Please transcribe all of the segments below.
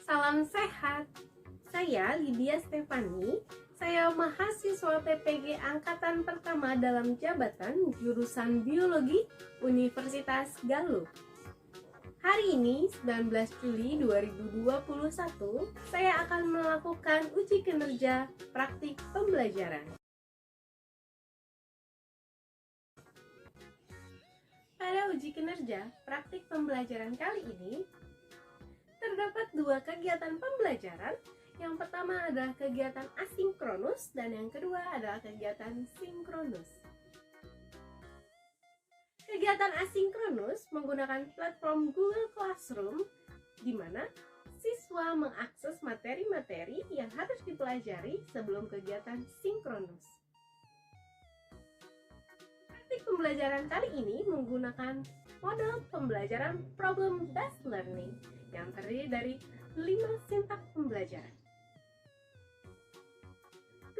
Salam sehat. Saya Lydia Stefani. Saya mahasiswa PPG Angkatan Pertama dalam jabatan jurusan Biologi Universitas Galuh. Hari ini, 19 Juli 2021, saya akan melakukan uji kinerja praktik pembelajaran. Pada uji kinerja praktik pembelajaran kali ini, terdapat dua kegiatan pembelajaran. Yang pertama adalah kegiatan asinkronus dan yang kedua adalah kegiatan sinkronus. Kegiatan asinkronus menggunakan platform Google Classroom di mana siswa mengakses materi-materi yang harus dipelajari sebelum kegiatan sinkronus. Praktik pembelajaran kali ini menggunakan model pembelajaran problem-based learning yang terdiri dari 5 sintak pembelajaran.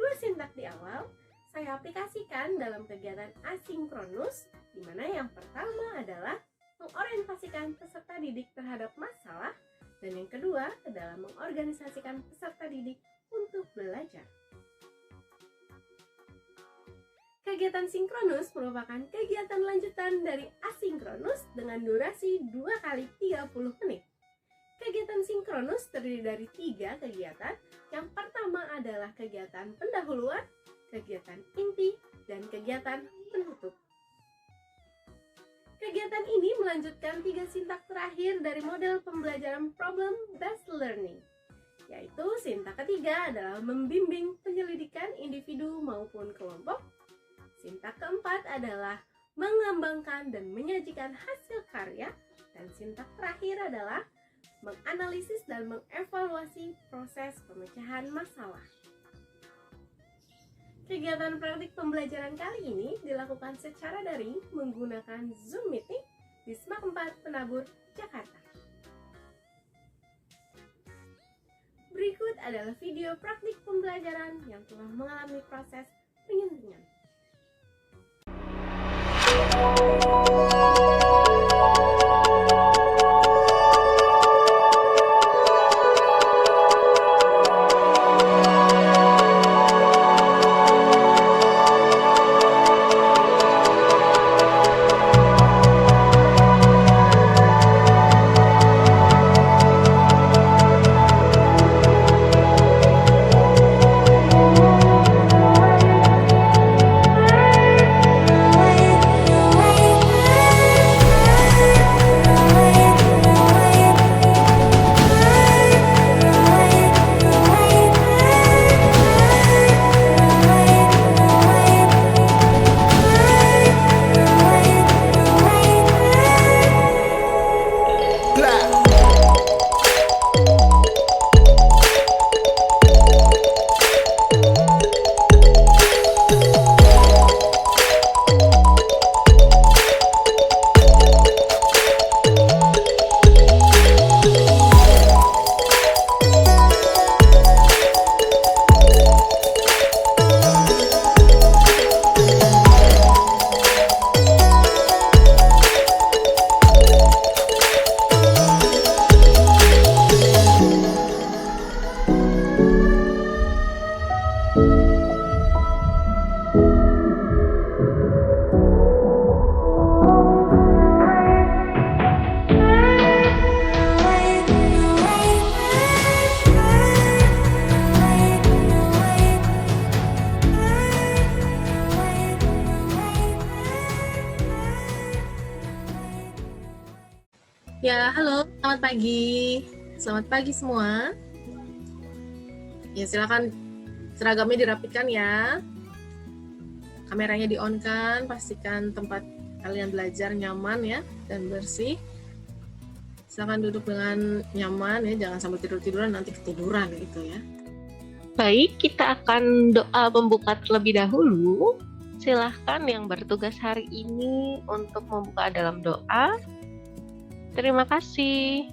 2 sintak di awal saya aplikasikan dalam kegiatan asinkronus, di mana yang pertama adalah mengorientasikan peserta didik terhadap masalah dan yang kedua adalah mengorganisasikan peserta didik untuk belajar. Kegiatan sinkronus merupakan kegiatan lanjutan dari asinkronus dengan durasi 2 kali 30 menit. Kegiatan sinkronus terdiri dari 3 kegiatan. Yang pertama adalah kegiatan pendahuluan, kegiatan inti, dan kegiatan penutup. Kegiatan ini melanjutkan 3 sintak terakhir dari model pembelajaran problem-based learning, yaitu sintak ketiga adalah membimbing penyelidikan individu maupun kelompok. Sintak keempat adalah mengembangkan dan menyajikan hasil karya, dan sintak terakhir adalah menganalisis dan mengevaluasi proses pemecahan masalah. Kegiatan praktik pembelajaran kali ini dilakukan secara daring menggunakan Zoom Meeting di SMAK 4 Penabur, Jakarta. Berikut adalah video praktik pembelajaran yang telah mengalami proses penyuntingan. Ya, halo, selamat pagi. Selamat pagi semua. Ya, silakan seragamnya dirapikan ya. Kameranya di-on-kan, pastikan tempat kalian belajar nyaman ya dan bersih. Silakan duduk dengan nyaman ya, jangan sambil tidur-tiduran nanti ketiduran gitu ya. Baik, kita akan doa pembuka terlebih dahulu. Silahkan yang bertugas hari ini untuk membuka dalam doa. Terima kasih.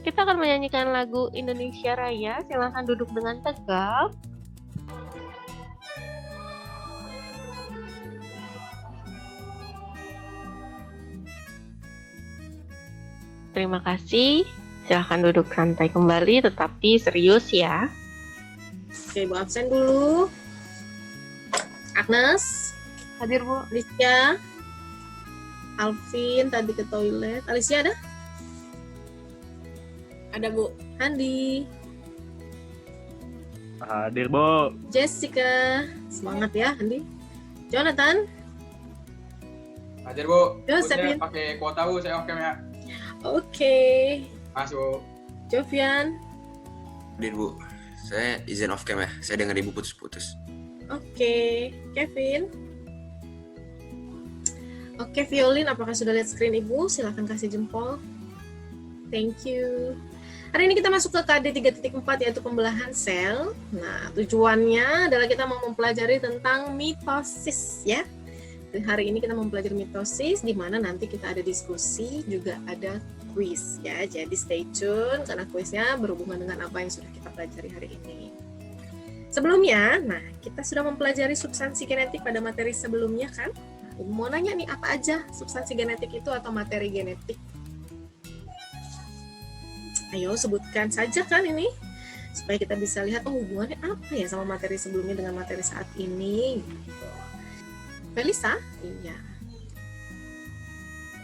Kita akan menyanyikan lagu Indonesia Raya. Silahkan duduk dengan tegap. Terima kasih. Silahkan duduk santai kembali, tetapi serius ya. Oke, Bu absen dulu. Agnes, Hadir, Bu. Alicia, Alvin tadi ke toilet. Alicia ada? Ada, Bu. Handi, Hadir, Bu. Jessica, semangat ya Handi. Jonathan, Hadir, Bu. Joseph, Saya ya. pakai kuota, Bu. Saya oke ya. Oke. Masuk, Bu. Jovian, Hadir, Bu. Saya izin off cam ya. Saya dengar Ibu putus-putus. oke. Kevin. Oke, Violin, apakah sudah lihat screen Ibu? Silahkan kasih jempol. Thank you. Hari ini kita masuk ke KD 3.4 yaitu pembelahan sel. Nah, tujuannya adalah kita mau mempelajari tentang mitosis ya. Hari ini kita mempelajari mitosis di mana nanti kita ada diskusi, juga ada quiz ya. Jadi stay tune karena kuisnya berhubungan dengan apa yang sudah kita pelajari hari ini. Sebelumnya, nah kita sudah mempelajari substansi genetik pada materi sebelumnya kan? Nah, Ibu mau nanya nih apa aja substansi genetik itu atau materi genetik? Ayo sebutkan saja kan ini supaya kita bisa lihat oh hubungannya apa ya sama materi sebelumnya dengan materi saat ini. Gitu. Felisa? Iya.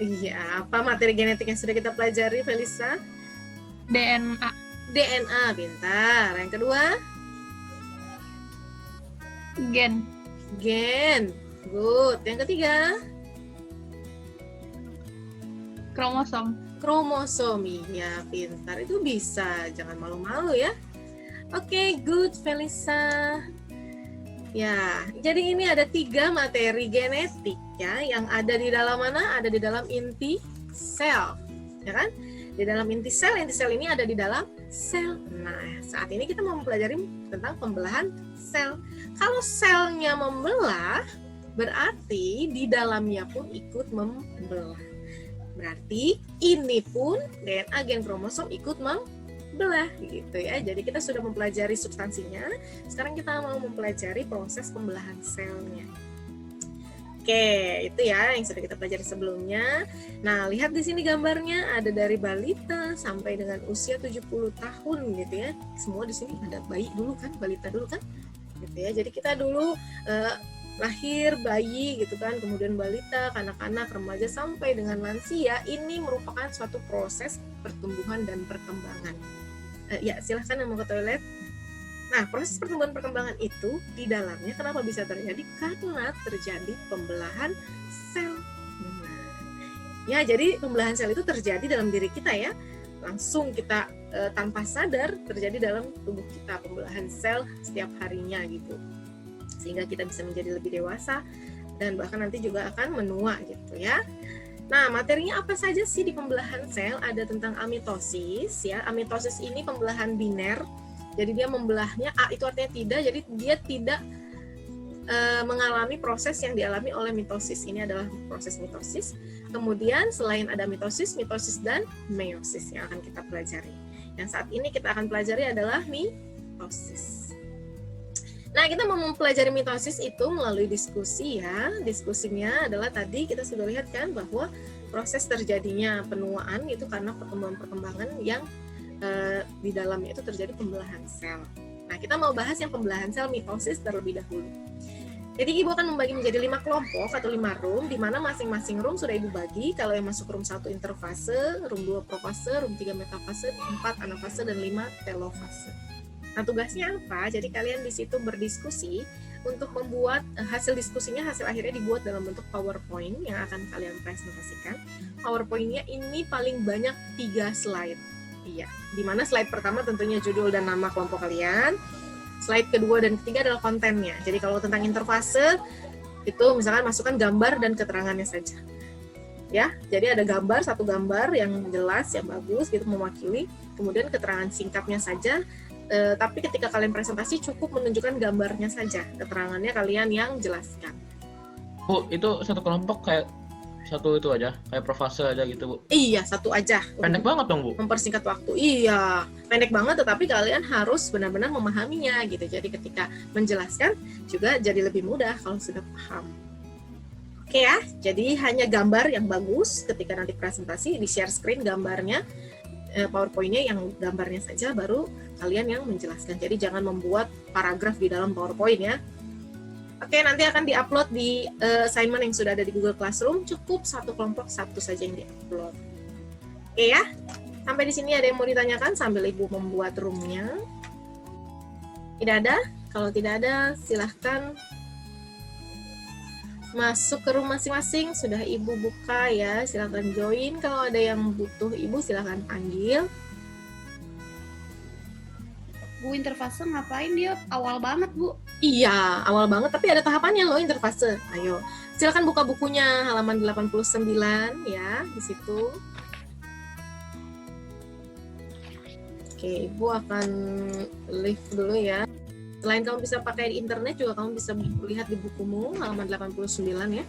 Iya, apa materi genetik yang sudah kita pelajari, Felisa? DNA. DNA, pintar. Yang kedua, Gen. gen. Good. Yang ketiga, Kromosom. kromosom. Iya, pintar. Itu bisa. Jangan malu-malu ya. Oke, good, Felisa. Ya, jadi ini ada 3 materi genetik ya, yang ada di dalam mana? Ada di dalam inti sel, ya kan? Di dalam inti sel ini ada di dalam sel. Nah, saat ini kita mau mempelajari tentang pembelahan sel. Kalau selnya membelah, berarti di dalamnya pun ikut membelah. Berarti ini pun DNA gen kromosom ikut membelah gitu ya. Jadi kita sudah mempelajari substansinya. Sekarang kita mau mempelajari proses pembelahan selnya. Oke, itu ya yang sudah kita pelajari sebelumnya. Nah, lihat di sini gambarnya ada dari balita sampai dengan usia 70 tahun gitu ya. Semua di sini ada bayi dulu kan, balita dulu kan. Gitu ya. Jadi kita dulu lahir bayi gitu kan, kemudian balita, kanak-kanak, remaja sampai dengan lansia. Ini merupakan suatu proses pertumbuhan dan perkembangan. Ya, silahkan yang mau ke toilet. Nah, proses pertumbuhan perkembangan itu di dalamnya kenapa bisa terjadi? Karena terjadi pembelahan sel. Ya, jadi pembelahan sel itu terjadi dalam diri kita ya. Langsung kita tanpa sadar terjadi dalam tubuh kita pembelahan sel setiap harinya gitu. Sehingga kita bisa menjadi lebih dewasa dan bahkan nanti juga akan menua gitu ya. Nah, materinya apa saja sih di pembelahan sel? Ada tentang amitosis ya. Amitosis ini pembelahan biner. Jadi dia membelahnya, A itu artinya tidak, jadi dia tidak mengalami proses yang dialami oleh mitosis. Ini adalah proses mitosis. Kemudian selain ada mitosis dan meiosis yang akan kita pelajari. Yang saat ini kita akan pelajari adalah mitosis. Nah, kita mau mempelajari mitosis itu melalui diskusi ya. Diskusinya adalah tadi kita sudah lihat kan bahwa proses terjadinya penuaan itu karena perkembangan yang di dalamnya itu terjadi pembelahan sel. Nah, kita mau bahas yang pembelahan sel mitosis terlebih dahulu. Jadi Ibu akan membagi menjadi 5 kelompok atau 5 room, di mana masing-masing room sudah Ibu bagi. Kalau yang masuk room 1 interfase, room 2 profase, room 3 metafase, 4 anafase, dan 5 telofase. Nah, tugasnya apa? Jadi kalian di situ berdiskusi untuk membuat hasil diskusinya, hasil akhirnya dibuat dalam bentuk PowerPoint yang akan kalian presentasikan. PowerPoint-nya ini paling banyak 3 slide. Iya, di mana slide pertama tentunya judul dan nama kelompok kalian. Slide kedua dan ketiga adalah kontennya. Jadi kalau tentang interfase itu misalkan masukkan gambar dan keterangannya saja. Ya, jadi ada gambar, satu gambar yang jelas, yang bagus gitu mewakili, kemudian keterangan singkatnya saja. Tapi ketika kalian presentasi cukup menunjukkan gambarnya saja, keterangannya kalian yang jelaskan. Bu, itu satu kelompok kayak satu itu aja, kayak profase aja gitu, Bu. Iya, satu aja. Pendek banget dong, Bu. Mempersingkat waktu. Iya, pendek banget tetapi kalian harus benar-benar memahaminya gitu. Jadi ketika menjelaskan juga jadi lebih mudah kalau sudah paham. Oke ya, jadi hanya gambar yang bagus ketika nanti presentasi di share screen gambarnya. PowerPoint-nya yang gambarnya saja, baru kalian yang menjelaskan. Jadi jangan membuat paragraf di dalam PowerPoint ya. Oke, nanti akan diupload di assignment yang sudah ada di Google Classroom. Cukup satu kelompok, satu saja yang diupload. Oke ya, sampai di sini ada yang mau ditanyakan sambil Ibu membuat room-nya? Tidak ada? Kalau tidak ada, silahkan masuk ke room masing-masing. Sudah Ibu buka ya, silahkan join. Kalau ada yang butuh Ibu, silahkan panggil. Bu, interfase ngapain dia? Awal banget, Bu. Iya, awal banget, tapi ada tahapannya loh interfase. Ayo, silakan buka bukunya halaman 89 ya, di situ. Oke, Ibu akan leave dulu ya. Selain kamu bisa pakai di internet, juga kamu bisa lihat di bukumu halaman 89 ya.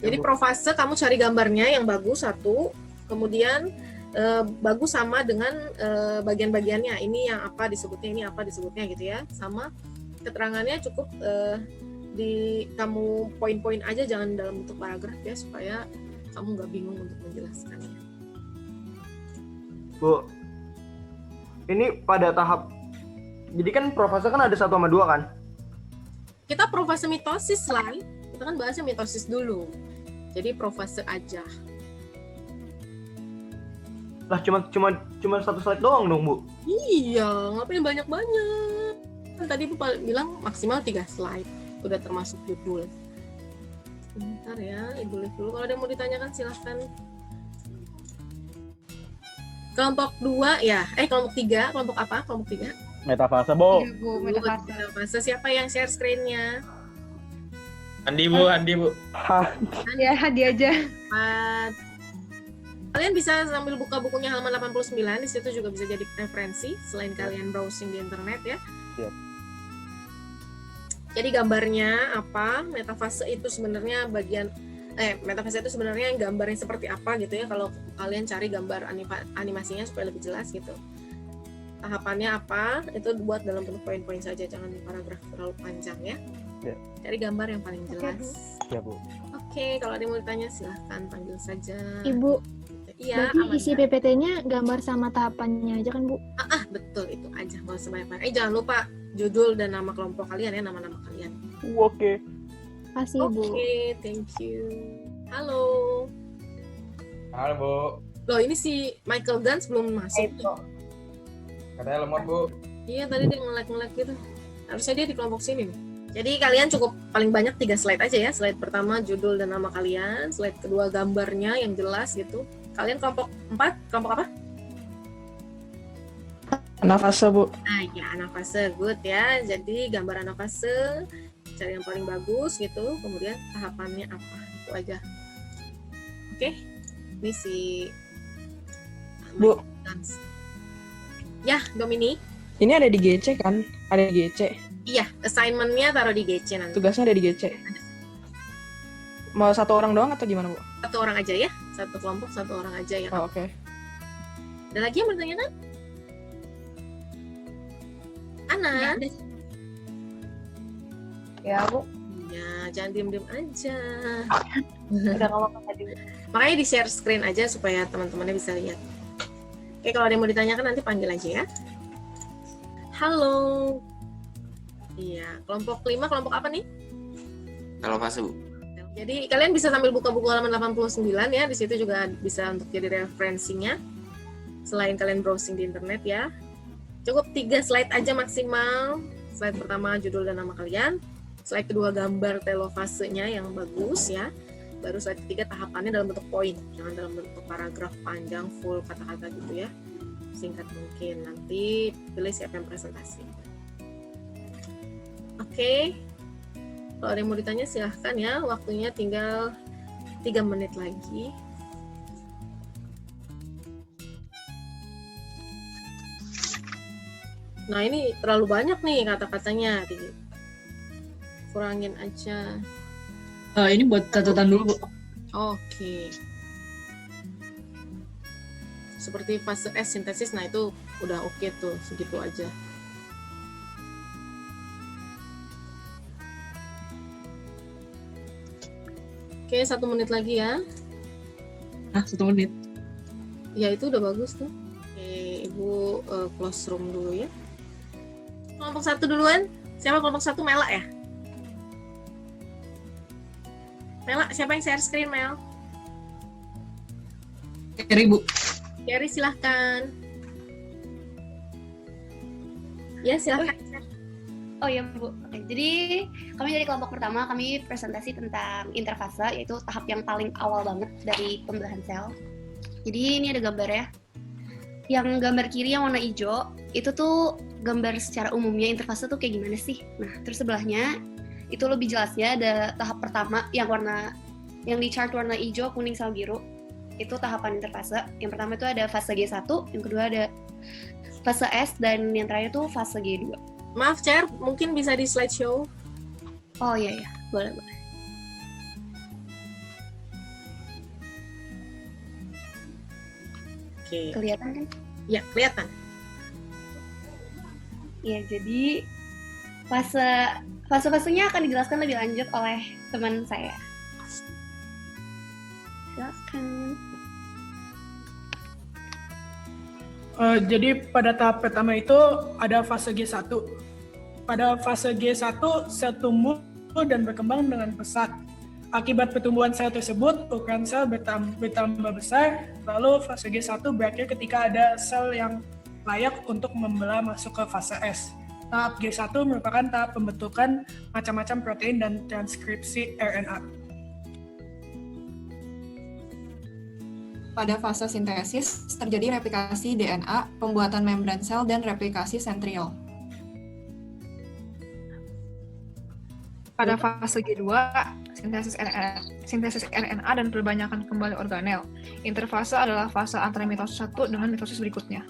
Jadi profase kamu cari gambarnya yang bagus satu, kemudian bagus sama dengan bagian-bagiannya, ini yang apa disebutnya, ini apa disebutnya gitu ya, sama keterangannya cukup di kamu poin-poin aja, jangan dalam bentuk paragraf ya, supaya kamu nggak bingung untuk menjelaskannya. Bu, ini pada tahap, jadi kan profase kan ada 1 sama 2 kan? Kita profase mitosis lah, kita kan bahasnya mitosis dulu, jadi profase aja. Lah cuma 1 slide doang dong, Bu. Iya, ngapain banyak-banyak? Kan tadi Bu bilang maksimal 3 slide, udah termasuk judul. Sebentar ya, Ibu lihat dulu. Kalau ada yang mau ditanyakan silahkan. Kelompok 2 ya, kelompok 3, kelompok apa? Kelompok 3. Metafase, Bu. Iya, Bu, metafase. Metafase. Siapa yang share screen-nya? Andi Bu. Ya, hadiah aja. Kalian bisa sambil buka bukunya halaman 89, di situ juga bisa jadi referensi selain kalian browsing di internet ya. Siap. Jadi gambarnya apa? Metafase itu sebenarnya metafase itu sebenarnya gambarnya seperti apa gitu ya, kalau kalian cari gambar animasinya supaya lebih jelas gitu. Tahapannya apa? Itu buat dalam bentuk poin-poin saja, jangan di paragraf terlalu panjang ya. Ya. Cari gambar yang paling jelas. Ya, Bu. Oke, kalau ada yang mau ditanya silahkan panggil saja. Ibu, Iya, berarti isi PPT-nya gambar sama tahapannya aja kan, Bu? Betul, itu aja, nggak usah banyak-banyak. Jangan lupa judul dan nama kelompok kalian ya, nama-nama kalian. Oke. Kasih, Bu. Oke, thank you. Halo. Halo, Bu. Loh, ini si Michael Gans belum masuk. Katanya lemot, Bu. Iya, tadi dia nge-lag gitu. Harusnya dia di kelompok sini nih. Jadi kalian cukup paling banyak 3 slide aja ya. Slide pertama judul dan nama kalian, slide kedua gambarnya yang jelas gitu. Kalian kelompok 4, kelompok apa? Anafase, Bu. Ya, anafase, good ya. Jadi gambar anafase, cari yang paling bagus gitu. Kemudian tahapannya apa, itu aja. Oke, ini si Bu. Ya, Dominic. Ini ada di GC kan? Ada di GC. Iya, assignment-nya taruh di GC nanti. Tugasnya ada di GC. Mau 1 orang doang atau gimana, Bu? 1 orang aja ya. 1 kelompok 1 orang aja ya. Oh, oke. Ada lagi yang bertanya kan? Ana? Ya, Bu. Ya, jangan diem-diem aja. Udah ngomong tadi. Makanya di-share screen aja supaya teman-temannya bisa lihat. Oke, kalau ada yang mau ditanyakan nanti panggil aja ya. Halo. Iya, kelompok 5, kelompok apa nih? Kalau fase, Bu. Jadi kalian bisa sambil buka buku halaman 89 ya, di situ juga bisa untuk jadi referensinya. Selain kalian browsing di internet ya. Cukup 3 slide aja maksimal. Slide pertama judul dan nama kalian. Slide kedua gambar telofasenya yang bagus ya. Baru slide ketiga tahapannya dalam bentuk poin, jangan dalam bentuk paragraf panjang full kata-kata gitu ya. Singkat mungkin. Nanti pilih siapa yang presentasi. Oke. Kalau ada yang mau ditanya silahkan ya, waktunya tinggal 3 menit lagi. Nah ini terlalu banyak nih kata-katanya, kurangin aja. Ini buat catatan dulu, Bu. Oke. Seperti fase S sintesis, nah itu udah oke tuh, segitu aja. Oke, 1 menit lagi ya. 1 menit. Ya itu udah bagus tuh. Oke, Ibu close room dulu ya. Kelompok 1 duluan. Siapa kelompok 1? Mela ya? Mela, siapa yang share screen, Mel? Kerry, Bu. Kerry, silahkan. Ya, silahkan. Oh iya Bu, oke. Jadi kami dari kelompok pertama, kami presentasi tentang interfase, yaitu tahap yang paling awal banget dari pembelahan sel. Jadi ini ada gambar ya. Yang gambar kiri yang warna hijau, itu tuh gambar secara umumnya interfase tuh kayak gimana sih. Nah, terus sebelahnya, itu lebih jelasnya ada tahap pertama yang di chart warna hijau, kuning, sama biru. Itu tahapan interfase. Yang pertama itu ada fase G1, yang kedua ada fase S, dan yang terakhir tuh fase G2. Maaf, Cher, mungkin bisa di slideshow. Oh iya, boleh. Oke. Kelihatan kan? Ya, kelihatan. Iya, jadi fase-fasenya akan dijelaskan lebih lanjut oleh teman saya. Silakan. Jadi pada tahap pertama itu ada fase G1. Pada fase G1, sel tumbuh dan berkembang dengan pesat. Akibat pertumbuhan sel tersebut, ukuran sel bertambah besar, lalu fase G1 berakhir ketika ada sel yang layak untuk membelah masuk ke fase S. Tahap G1 merupakan tahap pembentukan macam-macam protein dan transkripsi RNA. Pada fase sintesis, terjadi replikasi DNA, pembuatan membran sel, dan replikasi sentriol. Pada fase G2, sintesis RNA dan perbanyakan kembali organel. Interfase adalah fase antara mitosis 1 dengan mitosis berikutnya.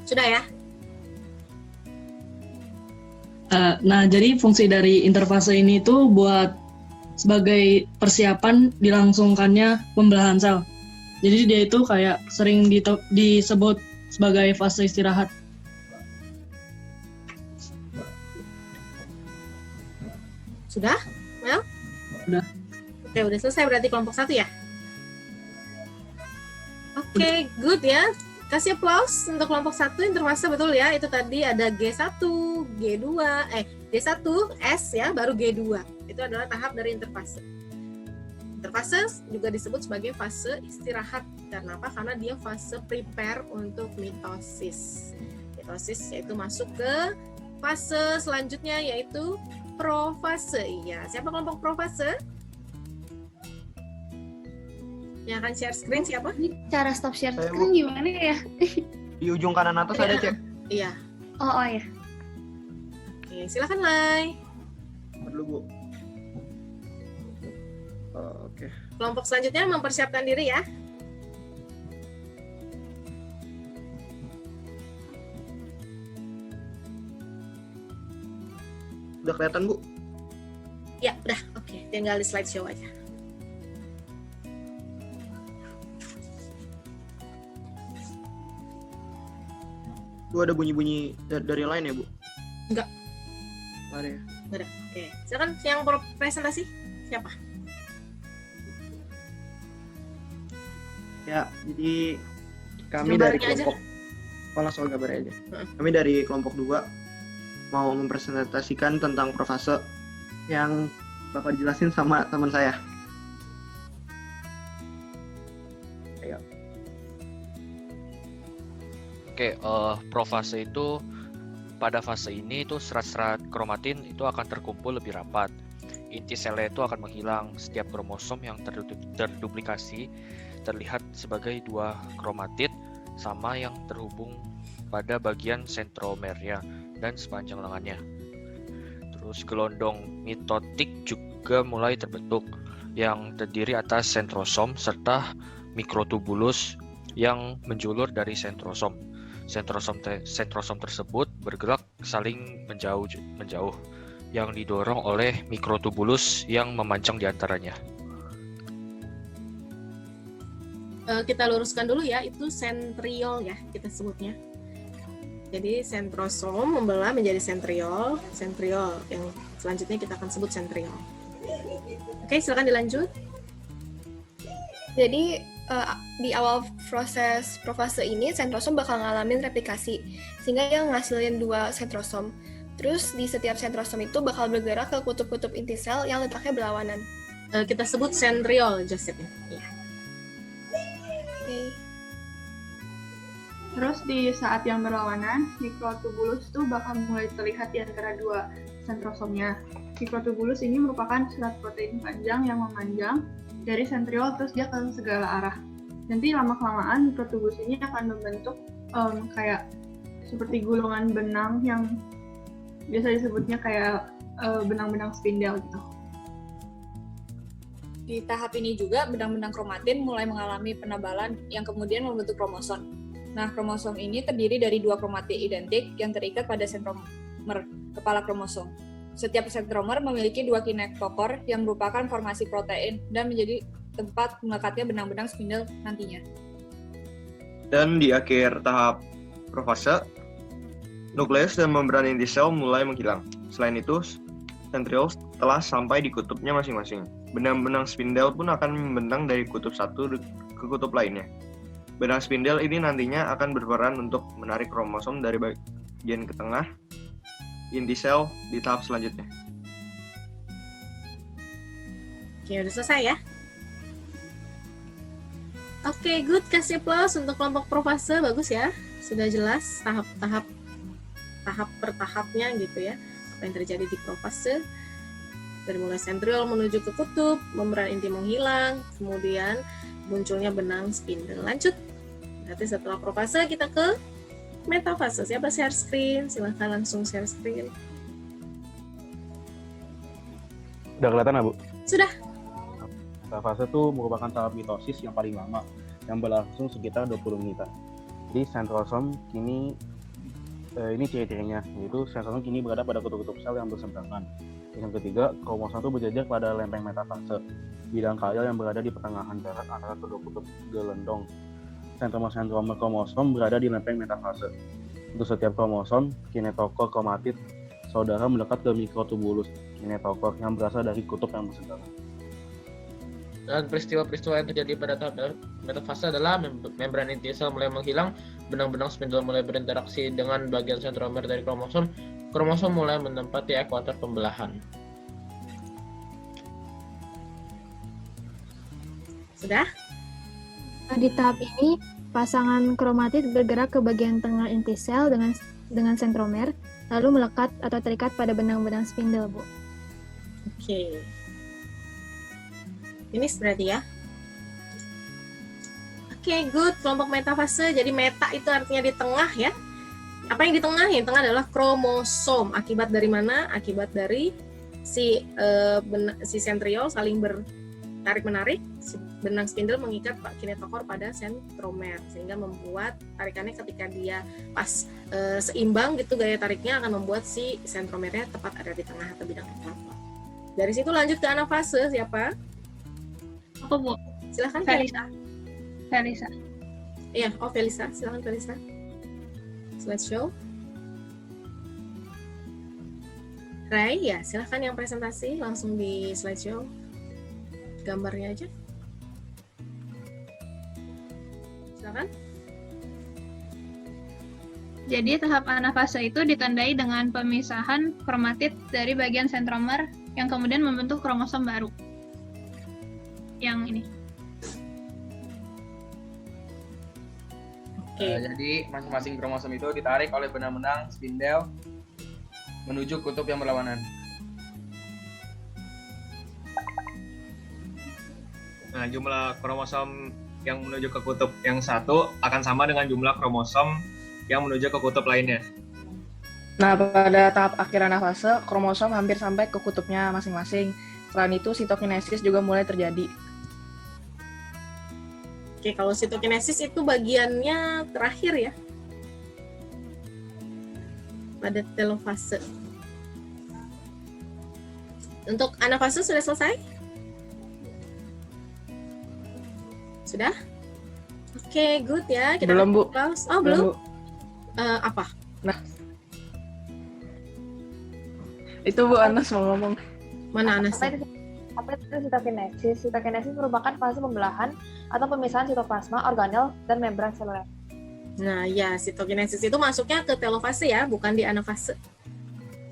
Sudah ya? Nah, jadi fungsi dari interfase ini tuh buat sebagai persiapan dilangsungkannya pembelahan sel. Jadi dia itu kayak sering disebut sebagai fase istirahat. Sudah? Mel? Sudah. Oke, udah selesai berarti kelompok 1 ya? Oke, good ya. Kasih applause untuk kelompok 1 interfase, betul ya. Itu tadi ada G1, G2, G1, S ya, baru G2. Itu adalah tahap dari interfase. Interfase juga disebut sebagai fase istirahat. Karena apa? Karena dia fase prepare untuk mitosis. Mitosis yaitu masuk ke fase selanjutnya yaitu profase. Iya, siapa kelompok profase? Yang akan share screen siapa? Ini cara stop share screen gimana ya? Di ujung kanan atas ada, Cek. Iya. Oh ya. Oke, silakan Lai. Dulu, Bu. Oke. Kelompok selanjutnya mempersiapkan diri ya. Udah kelihatan, Bu? Ya, udah. Oke, tinggal di slideshow aja. Bu, ada bunyi-bunyi dari lain ya, Bu? Enggak. Nggak ada ya? Nggak ada. Oke, silakan yang presentasi siapa? Ya, jadi kami Gambarnya dari kelompok soal gambarnya aja. Kami dari kelompok 2 mau mempresentasikan tentang profase yang Bapak dijelasin sama teman saya. Ayo. Oke, profase itu pada fase ini itu serat-serat kromatin itu akan terkumpul lebih rapat. Inti selnya itu akan menghilang. Setiap kromosom yang terduplikasi terlihat sebagai 2 kromatid sama yang terhubung pada bagian sentromernya dan sepanjang lengannya. Terus gelondong mitotik juga mulai terbentuk yang terdiri atas sentrosom serta mikrotubulus yang menjulur dari sentrosom. Sentrosom tersebut bergerak saling menjauh yang didorong oleh mikrotubulus yang memanjang di antaranya. Kita luruskan dulu ya, itu sentriol ya kita sebutnya. Jadi sentrosom membelah menjadi sentriol yang selanjutnya kita akan sebut sentriol. Oke, silakan dilanjut. Jadi di awal proses profase ini sentrosom bakal ngalamin replikasi sehingga yang ngasilin 2 sentrosom. Terus di setiap sentrosom itu bakal bergerak ke kutub-kutub inti sel yang letaknya berlawanan. Kita sebut centriole, Joseph. Ya. Oke. Terus di saat yang berlawanan, mikrotubulus itu bakal mulai terlihat di antara 2 sentrosomnya. Mikrotubulus ini merupakan serat protein panjang yang memanjang dari sentriol terus dia ke segala arah. Nanti lama-kelamaan mikrotubulus ini akan membentuk kayak seperti gulungan benang yang biasa disebutnya kayak benang-benang spindel gitu. Di tahap ini juga benang-benang kromatin mulai mengalami penebalan yang kemudian membentuk kromosom. Nah, kromosom ini terdiri dari 2 kromatin identik yang terikat pada sentromer, kepala kromosom. Setiap sentromer memiliki 2 kinetokor yang merupakan formasi protein dan menjadi tempat melekatnya benang-benang spindel nantinya. Dan di akhir tahap profase, nukleus dan membran inti sel mulai menghilang. Selain itu, centrioles telah sampai di kutubnya masing-masing. Benang-benang spindel pun akan membentang dari kutub satu ke kutub lainnya. Benang spindel ini nantinya akan berperan untuk menarik kromosom dari bagian ke tengah inti sel di tahap selanjutnya. Oke, udah selesai ya? Oke, good. Kasih applause untuk kelompok profase. Bagus ya. Sudah jelas tahap per tahapnya gitu ya. Apa yang terjadi di profase. Dari mulai sentriol menuju ke kutub, membran inti menghilang, kemudian munculnya benang spindel. Lanjut. Berarti setelah profase kita ke metafase. Siapa share screen? Silahkan langsung share screen. Udah kelihatan nggak, Bu? Sudah. Metafase itu merupakan tahap mitosis yang paling lama, yang berlangsung sekitar 20 menitan. Jadi sentrosom kini, ini ciri-cirinya, yaitu sentrosom kini berada pada kutub-kutub sel yang berseberangan. Yang ketiga, kromosom itu berjajar pada lempeng metafase, bidang kail yang berada di pertengahan darat antara kedua kutub gelendong. Sentromer kromosom berada di lempeng metafase. Untuk setiap kromosom, kinetokor kromatid saudara mendekat ke mikrotubulus kinetokor yang berasal dari kutub yang berseberangan. Dan peristiwa-peristiwa yang terjadi pada tahap metafase adalah membran inti sel mulai menghilang, benang-benang spindel mulai berinteraksi dengan bagian sentromer dari kromosom mulai menempati ekuator pembelahan. Sudah? Di tahap ini, pasangan kromatid bergerak ke bagian tengah inti sel dengan sentromer, lalu melekat atau terikat pada benang-benang spindel, Bu. Oke. Ini berarti ya. Oke, good. Kelompok metafase. Jadi meta itu artinya di tengah ya. Apa yang di tengah? Yang di tengah adalah kromosom. Akibat dari mana? Akibat dari si sentriol saling tarik-menarik, benang spindel mengikat kinetokor pada sentromer sehingga membuat tarikannya ketika dia pas seimbang gitu gaya tariknya akan membuat si sentromernya tepat ada di tengah atau bidang ekuator. Dari situ lanjut ke anafase. Siapa? Aku, Bu. Silahkan Felisa. Felisa. Iya, Felisa. Silahkan Felisa. Slideshow. Ray, ya silahkan yang presentasi langsung di slideshow. Gambarnya aja. Silakan. Jadi tahap anafase itu ditandai dengan pemisahan kromatid dari bagian sentromer yang kemudian membentuk kromosom baru. Yang ini. Jadi masing-masing kromosom itu ditarik oleh benang-benang spindel menuju kutub yang berlawanan. Nah, jumlah kromosom yang menuju ke kutub yang satu akan sama dengan jumlah kromosom yang menuju ke kutub lainnya. Nah, pada tahap akhir anafase, kromosom hampir sampai ke kutubnya masing-masing. Selain itu, sitokinesis juga mulai terjadi. Oke, kalau sitokinesis itu bagiannya terakhir ya. Pada telofase. Untuk anafase sudah selesai? Sudah? Oke, good ya. Kita belum, Bu. Oh, belum? Apa? Nah. Itu Bu, Anas mau ngomong. Mana Anas? Apa itu sitokinesis? Sitokinesis merupakan fase pembelahan atau pemisahan sitoplasma, organel, dan membran seluler. Nah, ya, sitokinesis itu masuknya ke telofase ya, bukan di anafase.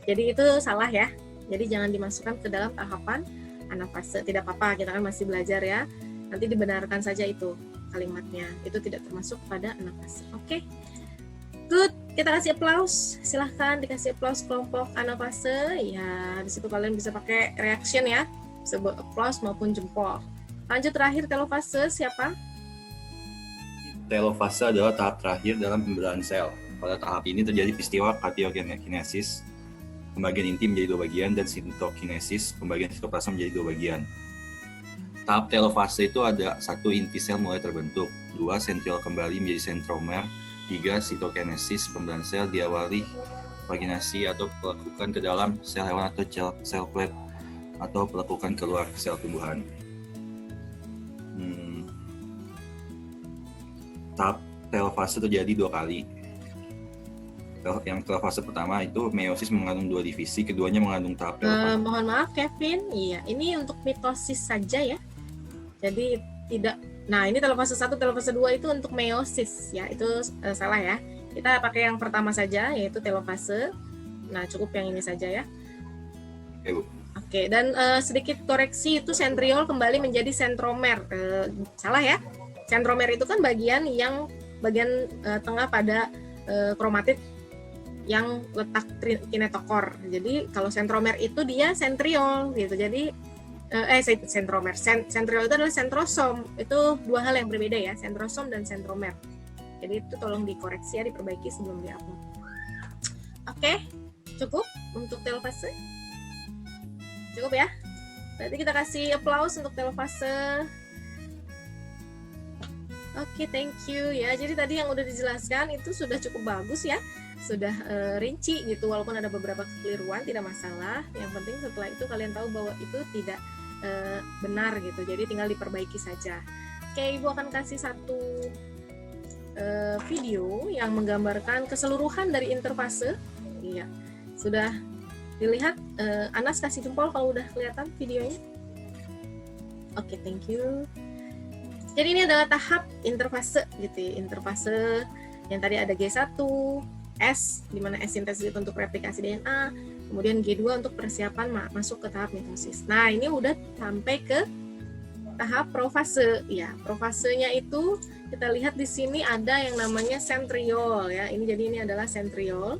Jadi itu salah ya. Jadi jangan dimasukkan ke dalam tahapan anafase. Tidak apa-apa, kita kan masih belajar ya. Nanti dibenarkan saja itu kalimatnya. Itu tidak termasuk pada anafase. Oke. Good. Kita kasih applause. Silahkan dikasih applause kelompok anafase. Ya, di situ kalian bisa pakai reaction ya. Sebut applause maupun jempol. Lanjut terakhir telofase siapa? Telofase adalah tahap terakhir dalam pembelahan sel. Pada tahap ini terjadi peristiwa katiokinesis, pembagian inti menjadi 2 bagian, dan sitokinesis, pembagian sitoplasma menjadi 2 bagian. Tahap telofase itu ada 1. Inti sel mulai terbentuk, 2. Sentriol kembali menjadi sentromer, 3. Sitokinesis, pembelahan sel diawali vaginasi atau pelekukan ke dalam sel hewan atau sel plate, atau pelekukan keluar sel tumbuhan. Tahap telofase terjadi 2 kali. Yang telofase pertama itu meiosis mengandung 2 divisi, keduanya mengandung tahap telofase. Mohon maaf Kevin, iya ini untuk mitosis saja ya. Jadi tidak. Nah ini telofase 1, telofase 2 itu untuk meiosis ya, itu salah ya. Kita pakai yang pertama saja yaitu telofase. Nah cukup yang ini saja ya. Oke, Bu. Oke, dan sedikit koreksi itu sentriol kembali menjadi sentromer. Salah ya. Sentromer itu kan bagian tengah pada kromatid yang letak kinetokor. Jadi kalau sentromer itu dia sentriol gitu. Jadi sentromer. Sentriol itu adalah sentrosom. Itu 2 hal yang berbeda ya, sentrosom dan sentromer. Jadi itu tolong dikoreksi ya, diperbaiki sebelum di-upload. Oke, cukup untuk telofase? Cukup ya? Berarti kita kasih applause untuk telofase. Oke, thank you ya. Jadi tadi yang udah dijelaskan itu sudah cukup bagus ya. Sudah rinci gitu, walaupun ada beberapa kekeliruan tidak masalah. Yang penting setelah itu kalian tahu bahwa itu tidak benar gitu. Jadi tinggal diperbaiki saja. Oke, Ibu akan kasih satu video yang menggambarkan keseluruhan dari interfase. Iya. Sudah dilihat? Anas kasih jempol kalau udah kelihatan videonya. Oke, thank you. Jadi ini adalah tahap interfase gitu ya. Interfase yang tadi ada G1, S, di mana S sintesis untuk replikasi DNA, kemudian G2 untuk persiapan masuk ke tahap mitosis. Nah, ini udah sampai ke tahap profase. Ya, profasenya itu kita lihat di sini ada yang namanya sentriol ya. Jadi ini adalah sentriol.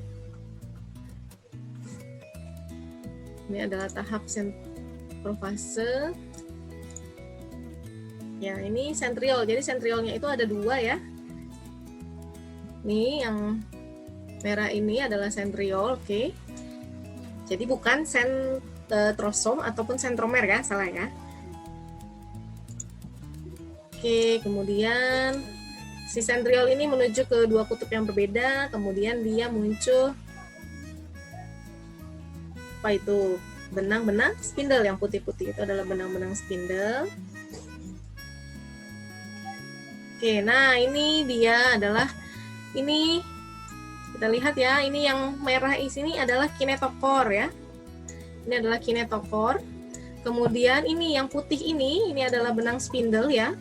Ini adalah tahap profase. Ya, ini sentriol. Jadi sentriolnya itu ada 2 ya. Ini yang merah ini adalah sentriol, oke. Jadi bukan sentrosom ataupun sentromer ya, salah ya. Oke, kemudian si sentriol ini menuju ke 2 kutub yang berbeda, kemudian dia muncul apa itu? Benang-benang spindle yang putih-putih itu adalah benang-benang spindle. Oke, nah ini dia adalah, ini kita lihat ya, ini yang merah di sini adalah kinetokor ya. Ini adalah kinetokor. Kemudian ini yang putih ini adalah benang spindle ya.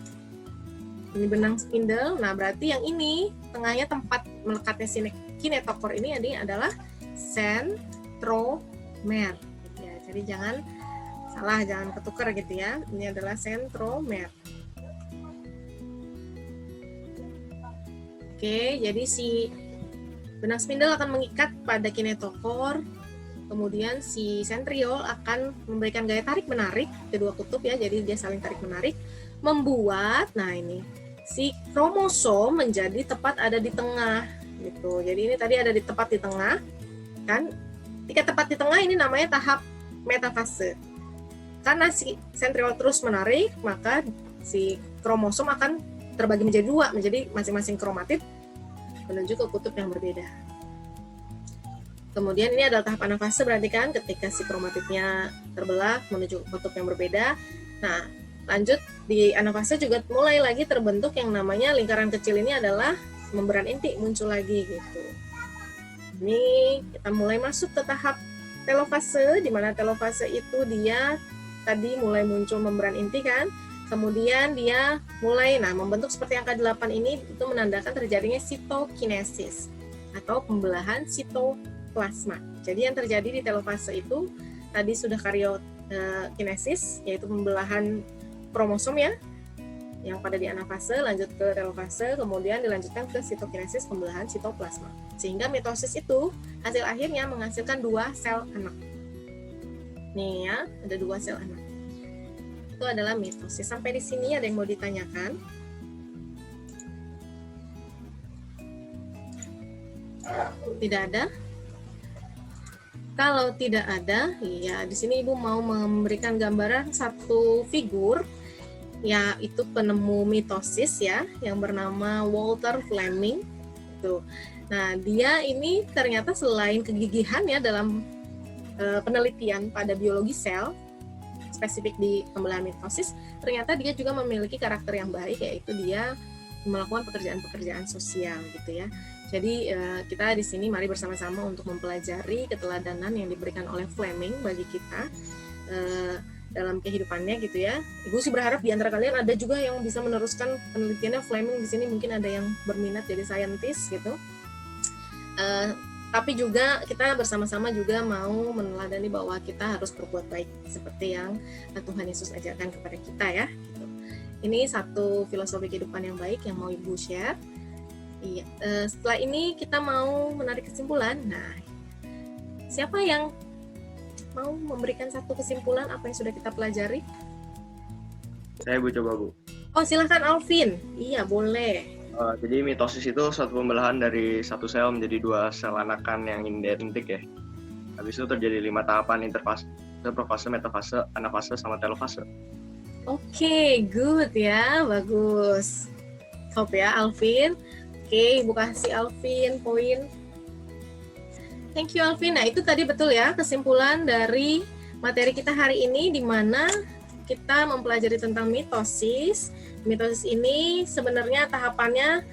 Ini benang spindle. Nah, berarti yang ini tengahnya tempat melekatnya kinetokor ini adalah sentromer. Ya, jadi jangan salah, jangan ketukar gitu ya. Ini adalah sentromer. Oke, jadi si benang spindle akan mengikat pada kinetokor, kemudian si sentriol akan memberikan gaya tarik-menarik kedua kutub ya, jadi dia saling tarik-menarik, membuat, nah ini, si kromosom menjadi tepat ada di tengah, gitu. Jadi ini tadi ada tepat di tengah, kan? Ketika tepat di tengah ini namanya tahap metafase. Karena si sentriol terus menarik, maka si kromosom akan terbagi menjadi 2, menjadi masing-masing kromatid menuju ke kutub yang berbeda. Kemudian ini adalah tahap anafase, berarti kan ketika si kromatidnya terbelah menuju ke kutub yang berbeda. Nah, lanjut di anafase juga mulai lagi terbentuk yang namanya lingkaran kecil ini adalah membran inti muncul lagi gitu. Ini kita mulai masuk ke tahap telofase, di mana telofase itu dia tadi mulai muncul membran inti kan. Kemudian dia mulai membentuk seperti angka 8 ini, itu menandakan terjadinya sitokinesis atau pembelahan sitoplasma. Jadi yang terjadi di telofase itu tadi sudah karyokinesis, yaitu pembelahan kromosom ya, yang pada di anafase, lanjut ke telofase, kemudian dilanjutkan ke sitokinesis, pembelahan sitoplasma. Sehingga mitosis itu hasil akhirnya menghasilkan 2 sel anak. Nih ya, ada 2 sel anak. Itu adalah mitosis. Sampai di sini ada yang mau ditanyakan? Tidak ada? Kalau tidak ada, ya di sini Ibu mau memberikan gambaran satu figur, yaitu penemu mitosis ya, yang bernama Walter Fleming. Tuh. Nah, dia ini ternyata selain kegigihan ya dalam penelitian pada biologi sel, spesifik di pembelahan mitosis, ternyata dia juga memiliki karakter yang baik, yaitu dia melakukan pekerjaan-pekerjaan sosial gitu ya. Jadi kita di sini mari bersama-sama untuk mempelajari keteladanan yang diberikan oleh Fleming bagi kita dalam kehidupannya gitu ya. Ibu sih berharap di antara kalian ada juga yang bisa meneruskan penelitiannya Fleming di sini, mungkin ada yang berminat jadi saintis gitu. Tapi juga kita bersama-sama juga mau meneladani bahwa kita harus berbuat baik seperti yang Tuhan Yesus ajarkan kepada kita ya. Gitu. Ini satu filosofi kehidupan yang baik yang mau Ibu share. Iya. Setelah ini kita mau menarik kesimpulan. Nah, siapa yang mau memberikan satu kesimpulan apa yang sudah kita pelajari? Saya Bu coba Bu. Oh silahkan Alvin. Iya boleh. Jadi mitosis itu suatu pembelahan dari satu sel menjadi 2 sel anakan yang identik ya. Habis itu terjadi 5 tahapan interfase, profase, metafase, anafase, sama telofase. Oke, good ya, bagus. Top ya Alvin. Oke, Ibu kasih Alvin poin. Thank you Alvin. Nah itu tadi betul ya kesimpulan dari materi kita hari ini, di mana kita mempelajari tentang mitosis. Mitosis ini sebenarnya tahapannya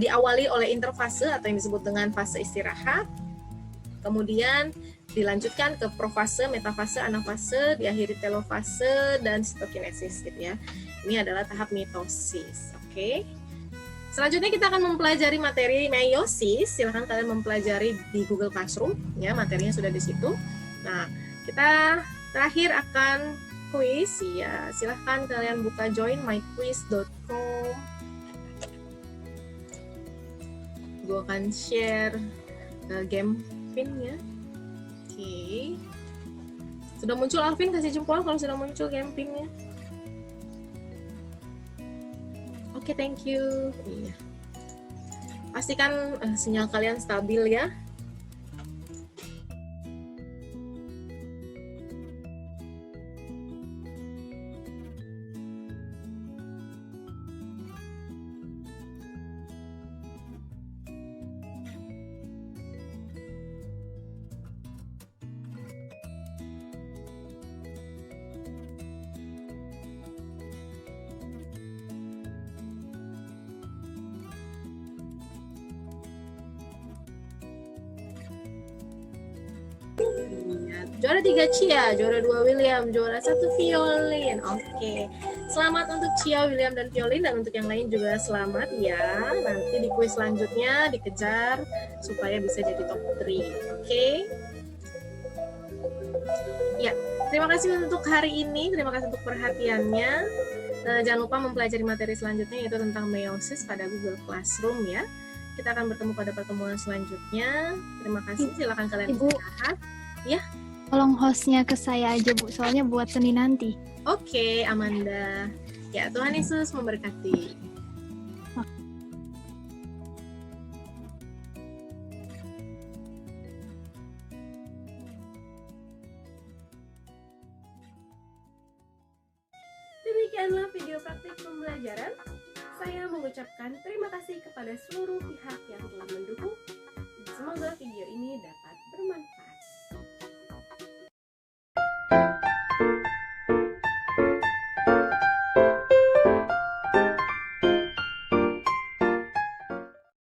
diawali oleh interfase atau yang disebut dengan fase istirahat. Kemudian dilanjutkan ke profase, metafase, anafase, diakhiri telofase dan sitokinesis gitu ya. Ini adalah tahap mitosis. Oke. Selanjutnya kita akan mempelajari materi meiosis. Silahkan kalian mempelajari di Google Classroom ya, materinya sudah di situ. Nah, kita terakhir akan quiz ya, silahkan kalian buka joinmyquiz.com. Gue akan share game pinnya. Oke. Sudah muncul Alvin, kasih jempol kalau sudah muncul game pinnya. Oke, thank you. Iya. Pastikan sinyal kalian stabil ya. Juara 3 Cia, juara 2 William, juara 1 Violin. Oke. Selamat untuk Cia, William, dan Violin, dan untuk yang lain juga selamat ya. Nanti di kuis selanjutnya dikejar supaya bisa jadi top 3. Oke. Ya, terima kasih untuk hari ini, terima kasih untuk perhatiannya. Jangan lupa mempelajari materi selanjutnya yaitu tentang meiosis pada Google Classroom ya. Kita akan bertemu pada pertemuan selanjutnya. Terima kasih, silakan kalian istirahat. Ya. Tolong hostnya ke saya aja Bu, soalnya buat Senin nanti. Oke, Amanda. Ya, Tuhan Yesus memberkati. Demikianlah video praktik pembelajaran. Saya mengucapkan terima kasih kepada seluruh pihak yang telah mendukung. Semoga video ini dapat